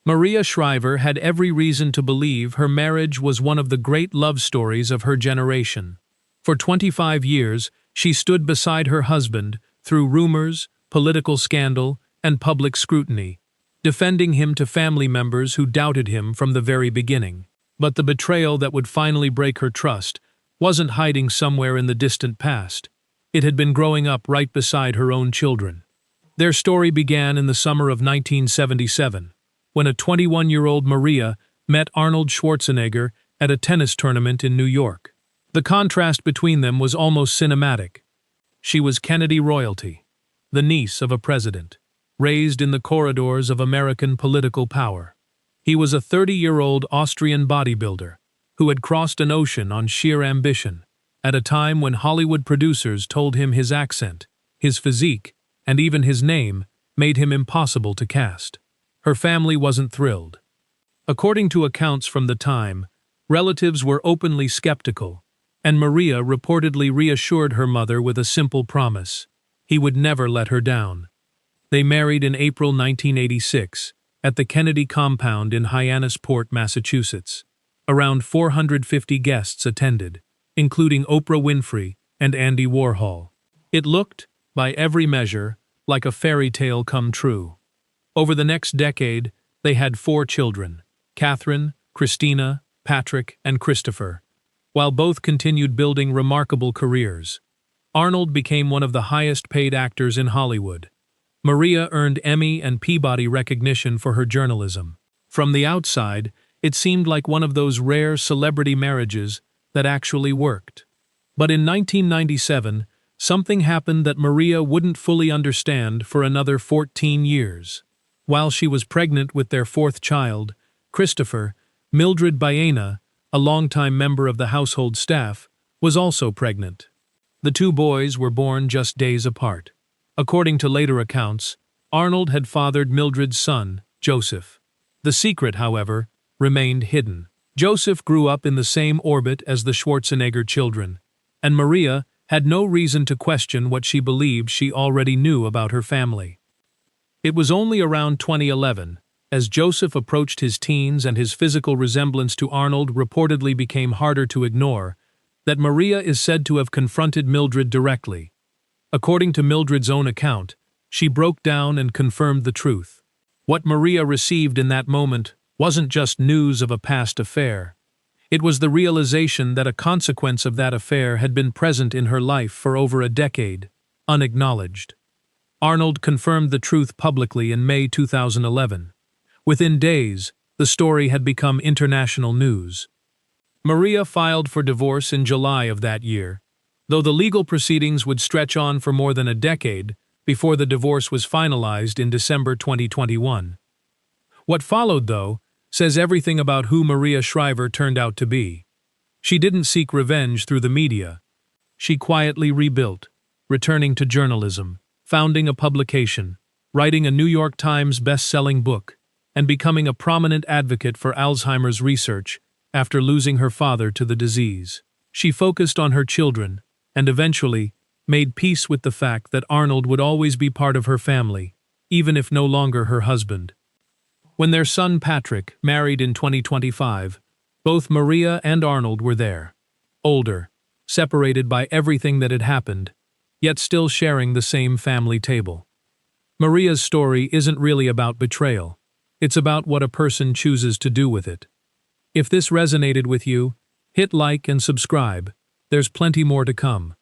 Maria Shriver had every reason to believe her marriage was one of the great love stories of her generation. For 25 years, she stood beside her husband through rumors, political scandal, and public scrutiny, defending him to family members who doubted him from the very beginning. But the betrayal that would finally break her trust wasn't hiding somewhere in the distant past. It had been growing up right beside her own children. Their story began in the summer of 1977, when a 21-year-old Maria met Arnold Schwarzenegger at a tennis tournament in New York. The contrast between them was almost cinematic. She was Kennedy royalty, the niece of a president, raised in the corridors of American political power. He was a 30-year-old Austrian bodybuilder who had crossed an ocean on sheer ambition, at a time when Hollywood producers told him his accent, his physique, and even his name made him impossible to cast. Her family wasn't thrilled. According to accounts from the time, relatives were openly skeptical, and Maria reportedly reassured her mother with a simple promise: he would never let her down. They married in April 1986 at the Kennedy compound in Hyannisport, Massachusetts. Around 450 guests attended, including Oprah Winfrey and Andy Warhol. It looked, by every measure, like a fairy tale come true. Over the next decade, they had 4 children: Catherine, Christina, Patrick, and Christopher, while both continued building remarkable careers. Arnold became one of the highest-paid actors in Hollywood. Maria earned Emmy and Peabody recognition for her journalism. From the outside, it seemed like one of those rare celebrity marriages that actually worked. But in 1997, something happened that Maria wouldn't fully understand for another 14 years. While she was pregnant with their 4th child, Christopher, Mildred Baena, a longtime member of the household staff, was also pregnant. The 2 boys were born just days apart. According to later accounts, Arnold had fathered Mildred's son, Joseph. The secret, however, remained hidden. Joseph grew up in the same orbit as the Schwarzenegger children, and Maria had no reason to question what she believed she already knew about her family. It was only around 2011, as Joseph approached his teens and his physical resemblance to Arnold reportedly became harder to ignore, that Maria is said to have confronted Mildred directly. According to Mildred's own account, she broke down and confirmed the truth. What Maria received in that moment wasn't just news of a past affair. It was the realization that a consequence of that affair had been present in her life for over a decade, unacknowledged. Arnold confirmed the truth publicly in May 2011. Within days, the story had become international news. Maria filed for divorce in July of that year, though the legal proceedings would stretch on for more than a decade before the divorce was finalized in December 2021. What followed, though, says everything about who Maria Shriver turned out to be. She didn't seek revenge through the media. She quietly rebuilt, returning to journalism, founding a publication, writing a New York Times best-selling book, and becoming a prominent advocate for Alzheimer's research after losing her father to the disease. She focused on her children, and eventually made peace with the fact that Arnold would always be part of her family, even if no longer her husband. When their son Patrick married in 2025, both Maria and Arnold were there, older, separated by everything that had happened, yet still sharing the same family table. Maria's story isn't really about betrayal. It's about what a person chooses to do with it. If this resonated with you, hit like and subscribe. There's plenty more to come.